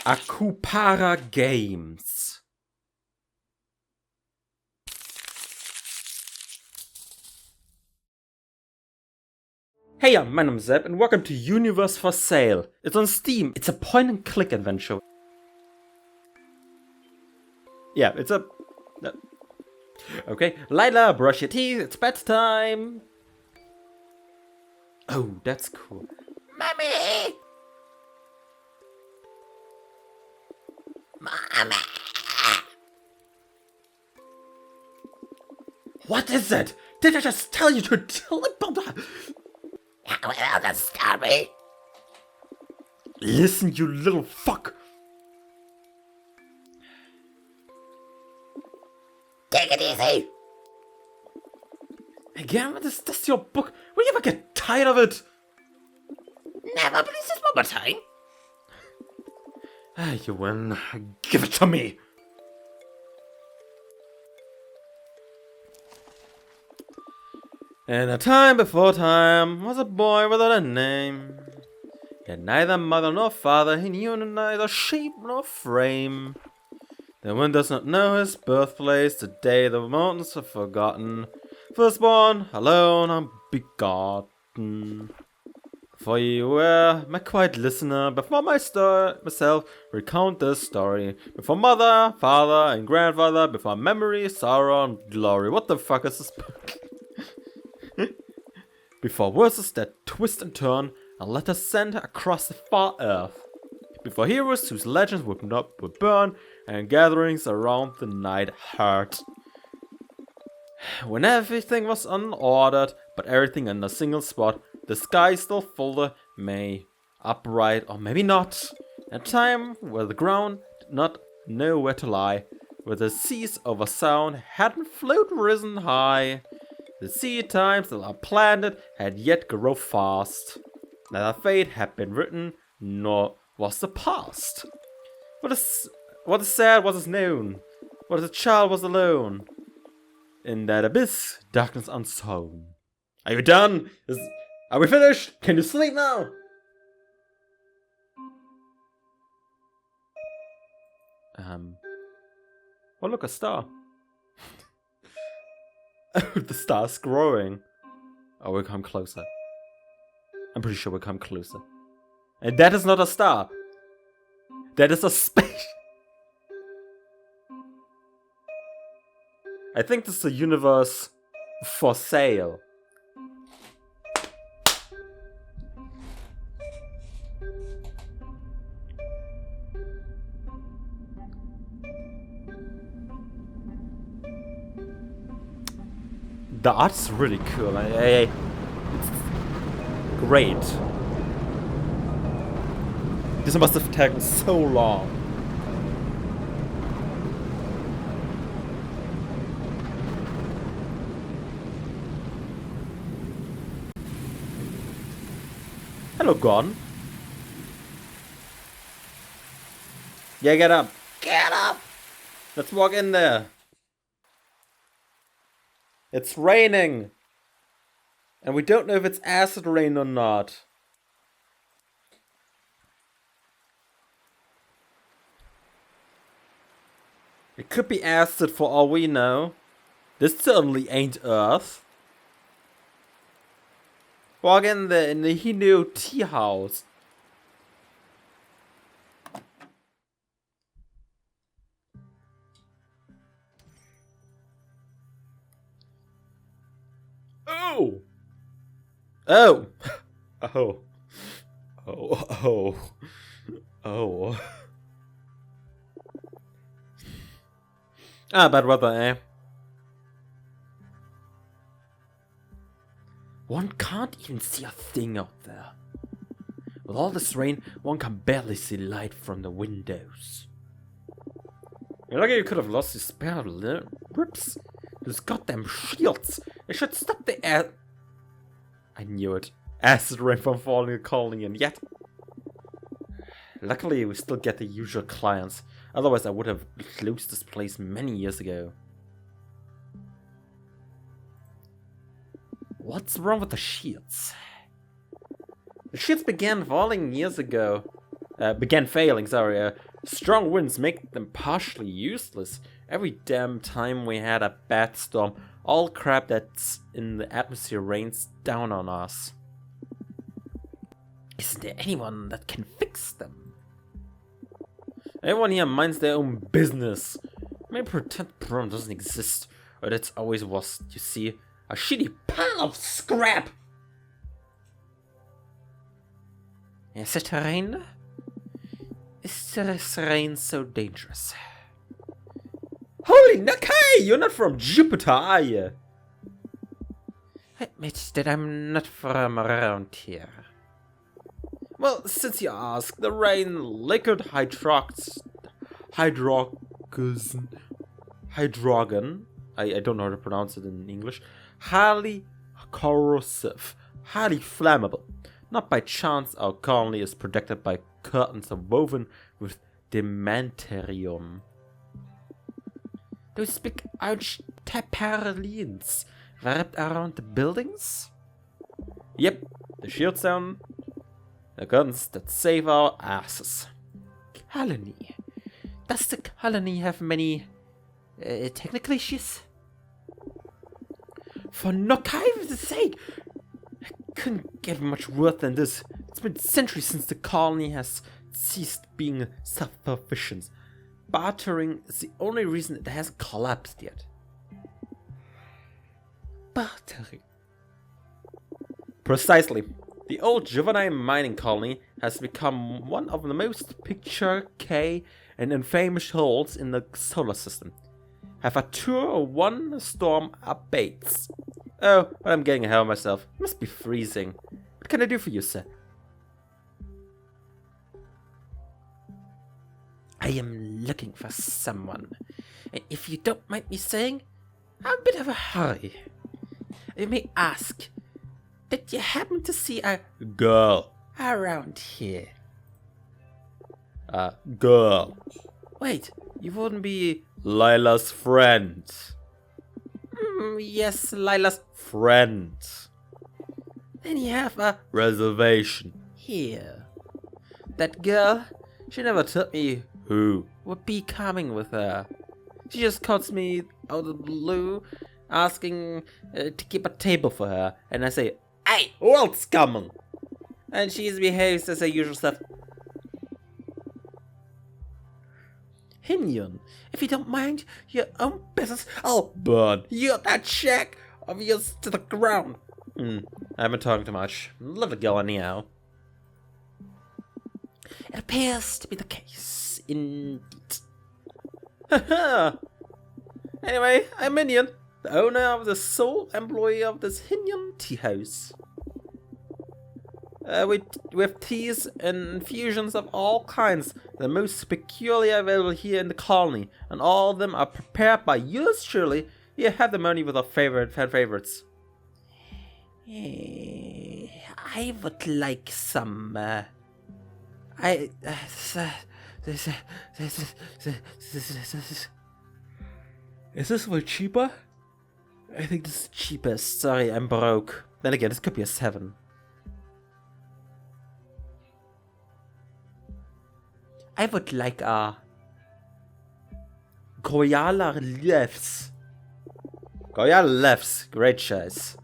Akupara Games. Hey, my name's Zeb and welcome to Universe for Sale. It's on Steam. It's a point-and-click adventure. Yeah, it's a... Okay, Lila, brush your teeth, it's bedtime. Oh, that's cool. Mommy! Mama! What is it? Did I just tell you to tell about that? Well, the story. Listen, you little fuck. Take it easy. Again, that's your book. Will you ever get tired of it? Never, please, just one more time. Ah, you win. Give it to me. In a time before time was a boy without a name. He had neither mother nor father, he knew neither shape nor frame. The wind does not know his birthplace, the day the mountains are forgotten. Firstborn, alone, unbegotten. For you were my quiet listener, before myself recount this story. Before mother, father, and grandfather, before memory, sorrow, and glory. What the fuck is this book? Before verses that twist and turn, and letters sent across the far earth. Before heroes whose legends would burn, and gatherings around the night heart. When everything was unordered, but everything in a single spot, the sky still folded, may upright or maybe not. A time where the ground did not know where to lie, where the seas over sound hadn't float risen high. The seed times that are planted had yet grow fast. Neither fate had been written, nor was the past. What is sad was known. What is a child was alone. In that abyss, darkness unsown. Are you done? Are we finished? Can you sleep now? Oh look, a star. Oh, the star's growing. Oh, we'll come closer. I'm pretty sure we'll come closer. And that is not a star. That is a space. I think this is a universe for sale. The art's really cool. It's great. This must have taken so long. Hello, Gordon. Yeah, get up. Get up. Let's walk in there. It's raining. And we don't know if it's acid rain or not. It could be acid for all we know. This certainly ain't Earth. Walk in there in the Hindu tea house. Oh! Oh! Oh. Oh. Oh. Oh. Ah, bad weather, eh? One can't even see a thing out there. With all this rain, one can barely see light from the windows. You're lucky you could have lost your spare rips. Those goddamn shields. They should stop the air. I knew it. Acid rain from falling and calling in yet. Luckily, we still get the usual clients. Otherwise, I would have closed this place many years ago. What's wrong with the shields? The ships began falling years ago. Began failing, sorry. Strong winds make them partially useless. Every damn time we had a bad storm, all crap that's in the atmosphere rains down on us. Isn't there anyone that can fix them? Everyone here minds their own business. Maybe pretend the problem doesn't exist, or that it always was, you see, a shitty pile of scrap. Is it rain? Is this rain so dangerous? Holy Nakai! You're not from Jupiter, are you? Admit that I'm not from around here. Well, since you ask, the rain liquid hydrogen, I don't know how to pronounce it in English, highly corrosive, highly flammable. Not by chance our colony is protected by curtains woven with demanterium. Those big arch taparlines wrapped around the buildings? Yep, the shields down, the guns that save our asses. Colony. Does the colony have many technical issues? For Nokai's sake, I couldn't get much worse than this. It's been centuries since the colony has ceased being self-sufficient. Bartering is the only reason it hasn't collapsed yet. Bartering. Precisely. The old juvenile mining colony has become one of the most picturesque and infamous holes in the solar system. Have a tour of one storm abates. Oh, but I'm getting ahead of myself. It must be freezing. What can I do for you, sir? I am looking for someone. And if you don't mind me saying, I'm a bit of a hurry. I may ask, did you happen to see a girl around here? Girl. Wait, you wouldn't be Lila's friend? Yes, Lila's friend. Then you have a reservation here. That girl, she never told me who would be coming with her. She just calls me out of the blue, asking to keep a table for her, and I say, "Hey, who else coming?" And she behaves as her usual stuff. Hinyon, if you don't mind your own business, I'll burn you that shack of yours to the ground. I haven't talked too much. Love the girl anyhow. It appears to be the case, indeed. Haha. Anyway, I'm Minion, the owner of the sole employee of this Hinyon tea house. With teas and infusions of all kinds, the most peculiar available here in the colony, and all of them are prepared by yours truly. You have the money with our favorites. I would like some. Is this way cheaper? I think this is cheapest. Sorry, I'm broke. Then again, this could be a 7. I would like a Goyala Lefts. Goyala Lefts, great choice.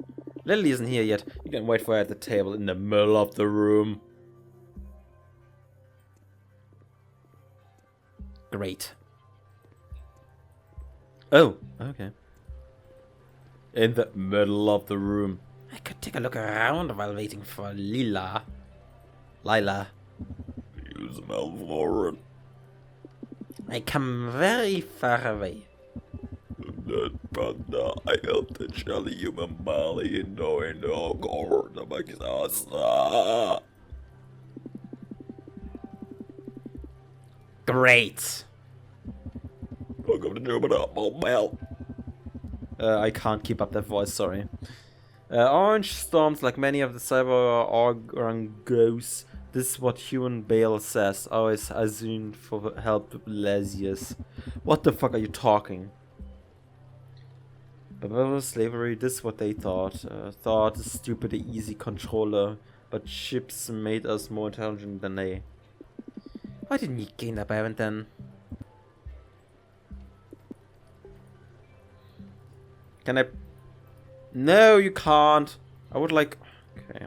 Lily isn't here yet. You can wait for her at the table in the middle of the room. Great. Oh, okay. In the middle of the room. I could take a look around while waiting for Lila. You smell foreign. I come very far away. Panda, I helped the jelly human Bali in doing the gore the Magasa. Great. Welcome to Jupiter, Mobile. I can't keep up that voice, sorry. Orange storms, like many of the cyber orangos. This is what human Bale says. Always assumed for help Lesius. What the fuck are you talking? But slavery, this is what they thought. Thought a stupid easy controller but ships made us more intelligent than they. Why didn't you gain that parent then? Can I? No, you can't. I would like. Okay.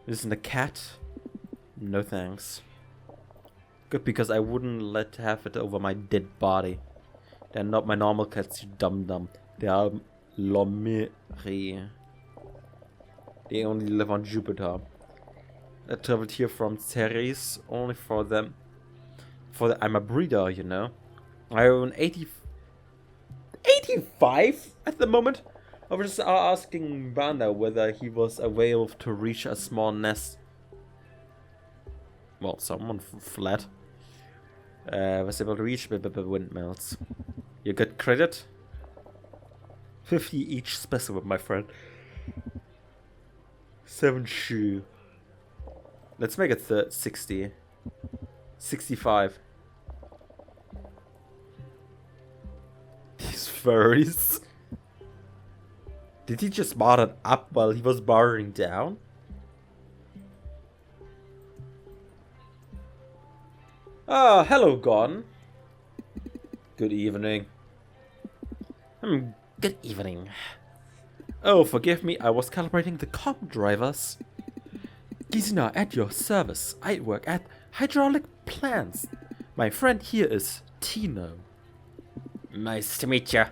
Isn't a cat? No thanks. Good, because I wouldn't let have it over my dead body. They're not my normal cats, you dum-dum. They are Lomiri. They only live on Jupiter. I traveled here from Ceres only for them. I'm a breeder, you know. I own 85 at the moment. I was just asking Banda whether he was able to reach a small nest. Well, someone fled. Was able to reach windmills. You get credit? 50 each specimen, my friend. 7 shoe. Let's make it 60. 65. These furries. Did he just bar it up while he was barring down? Ah, hello, Gordon. Good evening. Good evening. Oh, forgive me, I was calibrating the comm drivers. Gisina, at your service. I work at hydraulic plants. My friend here is Tino. Nice to meet you.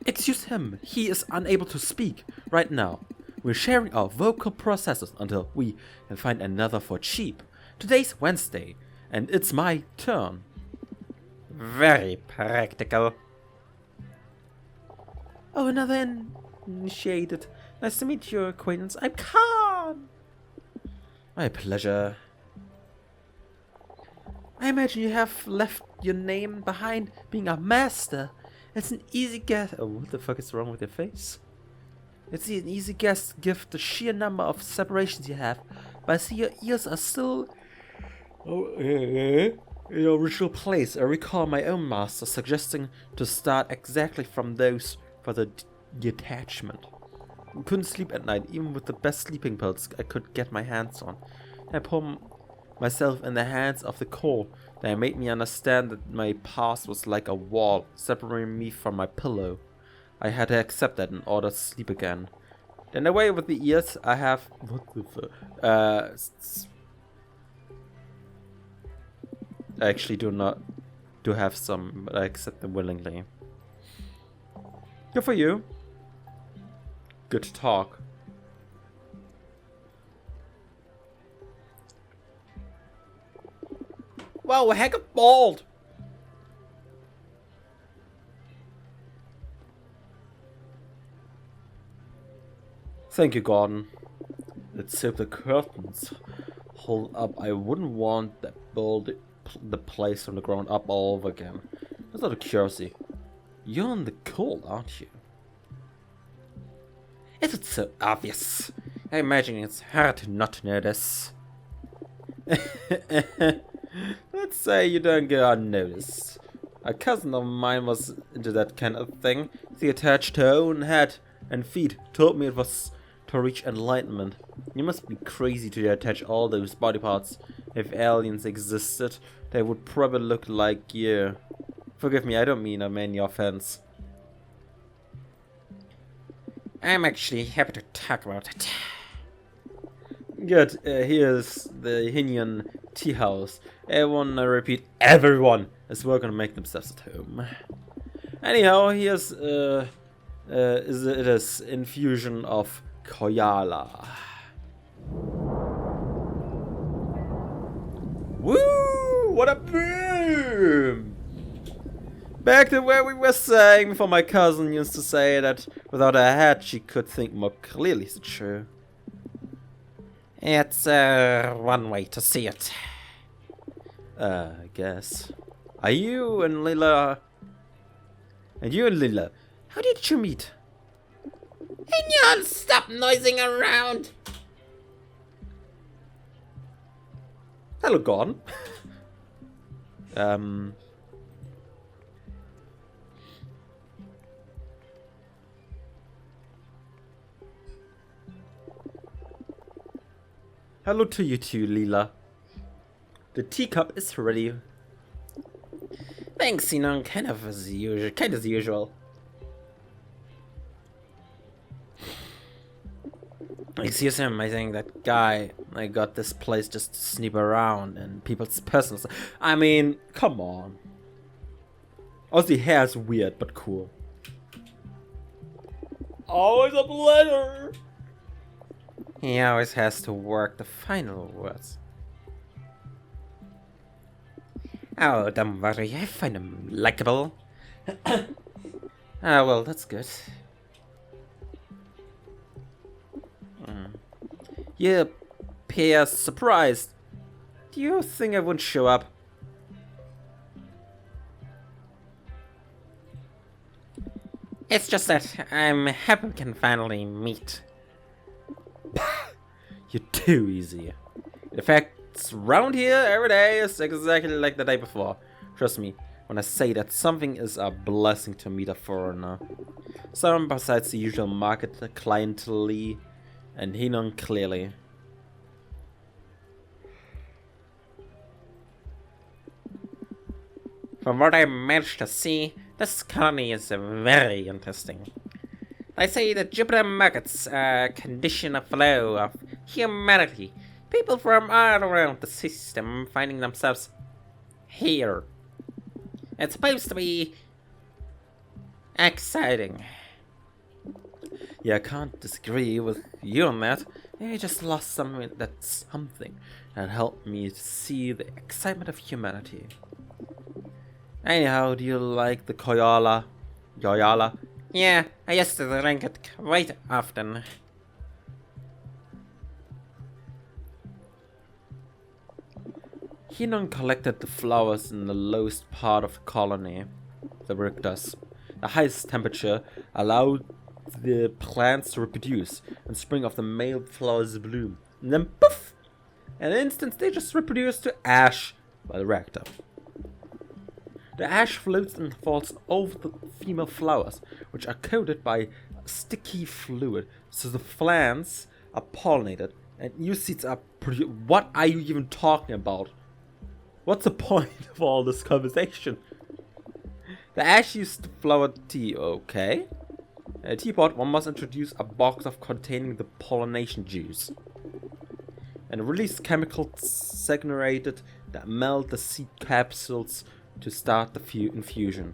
Excuse him, he is unable to speak right now. We're sharing our vocal processors until we can find another for cheap. Today's Wednesday, and it's my turn. Very practical. Oh, another initiated. Nice to meet your acquaintance. I'm Khan. My pleasure. I imagine you have left your name behind being a master. It's an easy guess. Oh, what the fuck is wrong with your face? It's an easy guess given the sheer number of separations you have. But I see your ears are still in your original place. I recall my own master suggesting to start exactly from those for the detachment. I couldn't sleep at night, even with the best sleeping pills I could get my hands on. I put myself in the hands of the core. They made me understand that my past was like a wall, separating me from my pillow. I had to accept that in order to sleep again. Then away with the ears, I have... What the fuck? I actually do have some, but I accept them willingly. Good for you. Good to talk. Wow, heck of bald! Thank you, Gordon. Let's hope the curtains hold up. I wouldn't want that build the place from the ground up all over again. Just out of curiosity, you're in the cold, aren't you? Is it so obvious? I imagine it's hard to not notice. Let's say you don't go unnoticed. A cousin of mine was into that kind of thing. She attached her own head and feet, told me it was to reach enlightenment. You must be crazy to attach all those body parts. If aliens existed, they would probably look like you. Forgive me, I don't mean any offense. I'm actually happy to talk about it. Good, here's the Hinian tea house. Everyone, I repeat, everyone is welcome to make themselves at home. Anyhow, here's it is infusion of Koyala. Woo! What a boom! Back to where we were saying before my cousin used to say that without her head she could think more clearly. Is it true? It's one way to see it. I guess. Are you and Lila? And you and Lila, how did you meet? And y'all stop noising around. Hello, Gordon. Hello to you too, Leela. The teacup is ready. Thanks, Sinon. Kind as usual. It's just amazing that guy. I got this place just to sneak around and people's personal stuff. I mean, come on. Also, the hair is weird but cool. Always a pleasure. He always has to work the final words. Oh, don't worry, I find him likable. Ah, well, that's good. You appear surprised. Do you think I wouldn't show up? It's just that I'm happy we can finally meet. You're too easy. In fact, round here every day is exactly like the day before. Trust me when I say that something is a blessing to meet a foreigner. Someone besides the usual market clientele and Hinon clearly. From what I managed to see, this colony is very interesting. They say that Jupiter markets a condition of flow of humanity. People from all around the system finding themselves here. It's supposed to be exciting. Yeah, I can't disagree with you on that. I just lost something that helped me to see the excitement of humanity. Anyhow, do you like the Koyala? Yeah, I used to drink it quite often. Hinon collected the flowers in the lowest part of the colony, the Rictus. The highest temperature allowed the plants to reproduce and spring off the male flowers bloom. And then poof! In an instant they just reproduce to ash by the reactor. The ash floats and falls over the female flowers, which are coated by sticky fluid, so the plants are pollinated and new seeds are produced. What are you even talking about? What's the point of all this conversation? The ash used to flower tea, okay. In a teapot, one must introduce a box of containing the pollination juice and release chemicals segregated that melt the seed capsules to start the infusion.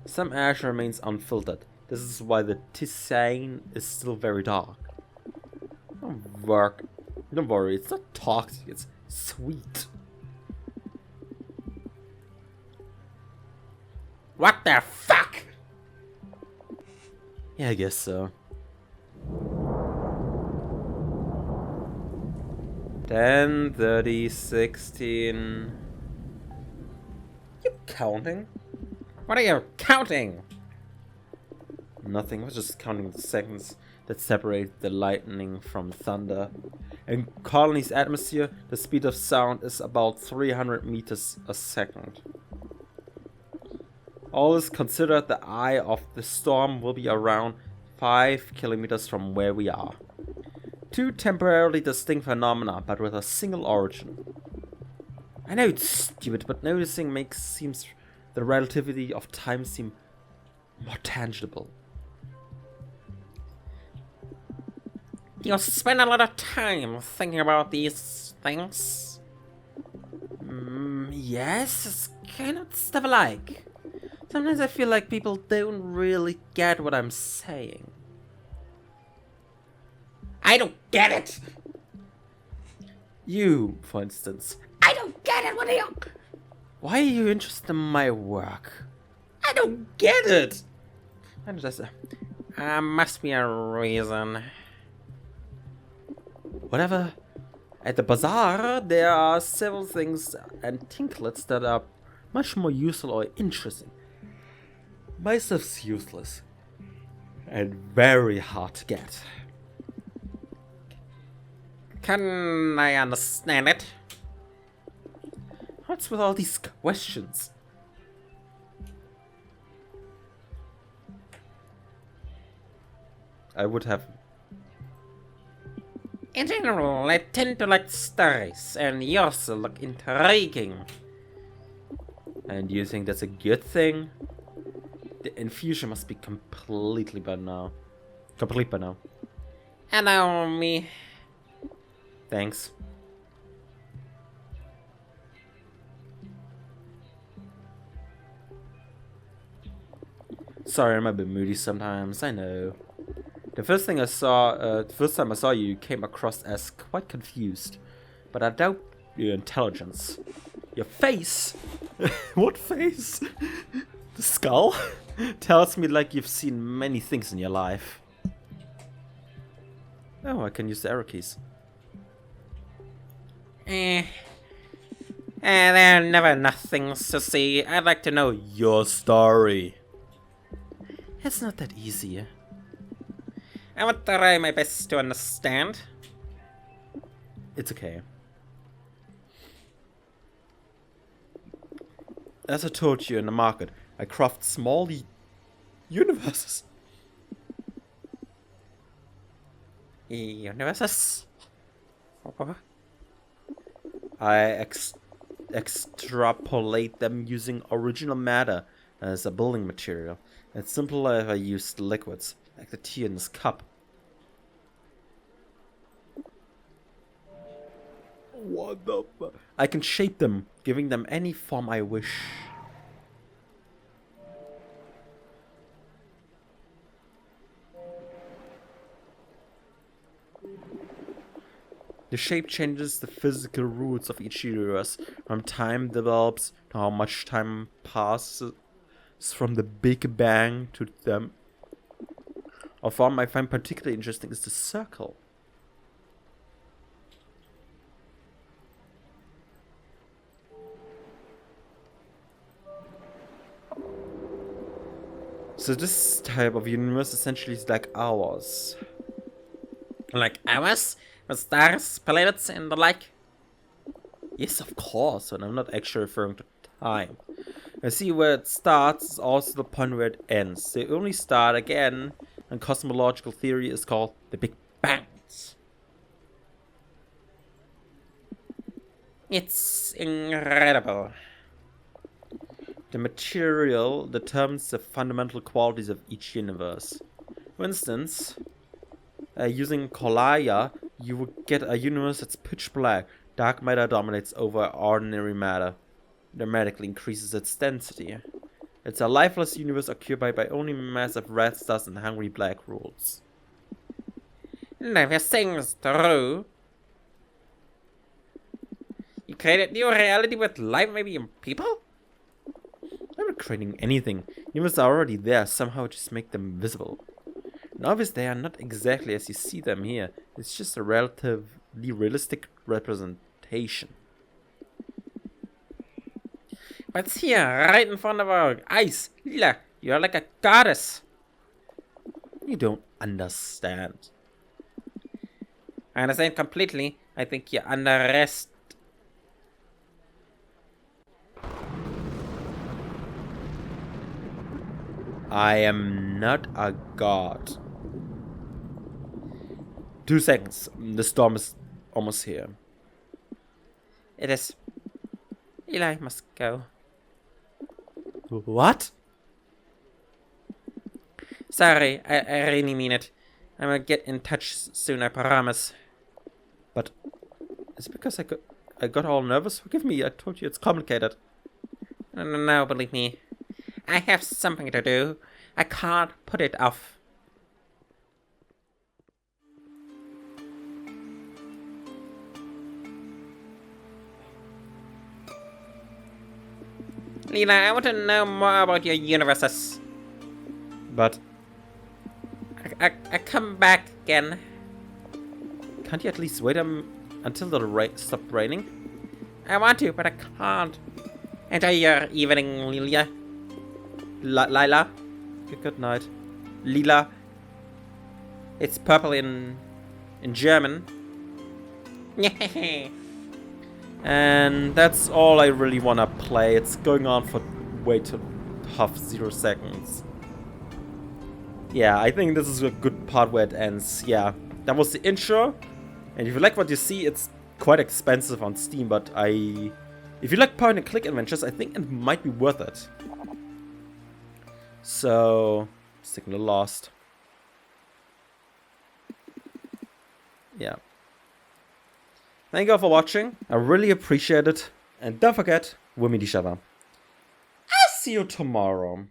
Some ash remains unfiltered. This is why the tisane is still very dark. Don't worry, it's not toxic, it's sweet. What the fuck? Yeah, I guess so. 10, 30, 16. You counting? What are you counting? Nothing. I was just counting the seconds that separate the lightning from thunder. In Colony's atmosphere, the speed of sound is about 300 meters a second. All is considered, the eye of the storm will be around 5 kilometers from where we are. Two temporarily distinct phenomena, but with a single origin. I know it's stupid, but noticing seems the relativity of time seem more tangible. You spend a lot of time thinking about these things. Yes, it's kind of stuff I like. Sometimes I feel like people don't really get what I'm saying. I don't get it! You, for instance. I don't get it! What are you... Why are you interested in my work? I don't get it! I'm just... Must be a reason. Whatever. At the bazaar, there are several things and tinklets that are much more useful or interesting. My stuff's useless. And very hard to get. Can I understand it? What's with all these questions? I would have... In general, I tend to like stories, and yours look intriguing. And do you think that's a good thing? The infusion must be completely by now. Complete by now. Allow me. Thanks. Sorry, I'm a bit moody sometimes, I know. The first time I saw you, you came across as quite confused. But I doubt your intelligence. Your face? What face? The skull? Tells me like you've seen many things in your life. Oh, I can use the arrow keys. There are never enough things to see. I'd like to know Your story. It's not that easy. I will try my best to understand. It's okay. As I told you in the market, I craft small universes. Universes? I extrapolate them using original matter as a building material. It's simpler if I used liquids, like the tea in this cup. What the fuck? I can shape them, giving them any form I wish. The shape changes the physical roots of each universe, from time develops to how much time passes from the Big Bang to them. A form I find particularly interesting is the circle. So this type of universe essentially is like ours. Like ours? With stars, planets, and the like? Yes, of course, and I'm not actually referring to time. I see where it starts is also the point where it ends. They only start again, and cosmological theory is called the Big Bang. It's incredible. The material determines the fundamental qualities of each universe. For instance, using Kolaya, you would get a universe that's pitch black. Dark matter dominates over ordinary matter. Dramatically increases its density. It's a lifeless universe occupied by only massive red stars and hungry black holes. Now, if you're saying is true, you created new reality with life, maybe in people? I'm not creating anything. Universes are already there, somehow just make them visible. And obviously they are not exactly as you see them here. It's just a relatively realistic representation. But it's here, right in front of our eyes. Lila, you're like a goddess. You don't understand. I understand completely. I think you underestimate. I am not a god. 2 seconds. The storm is almost here. It is. Eli must go. What? Sorry, I really mean it. I'm gonna get in touch soon, I promise. But it's because I got all nervous. Forgive me, I told you it's complicated. No, believe me. I have something to do. I can't put it off. Lila, I want to know more about your universes. But I come back again. can't you at least wait until the rain stops raining? I want to, but I can't. Enjoy your evening, Lilia. Lila? Good night. Lila. It's purple in German. And that's all I really want to play. It's going on for way too tough 0 seconds. Yeah, I think this is a good part where it ends. Yeah, that was the intro. And if you like what you see, it's quite expensive on Steam, but if you like point and click adventures, I think it might be worth it. So, sticking to Lost. Yeah. Thank you all for watching. I really appreciate it. And don't forget, we'll meet each other. I'll see you tomorrow.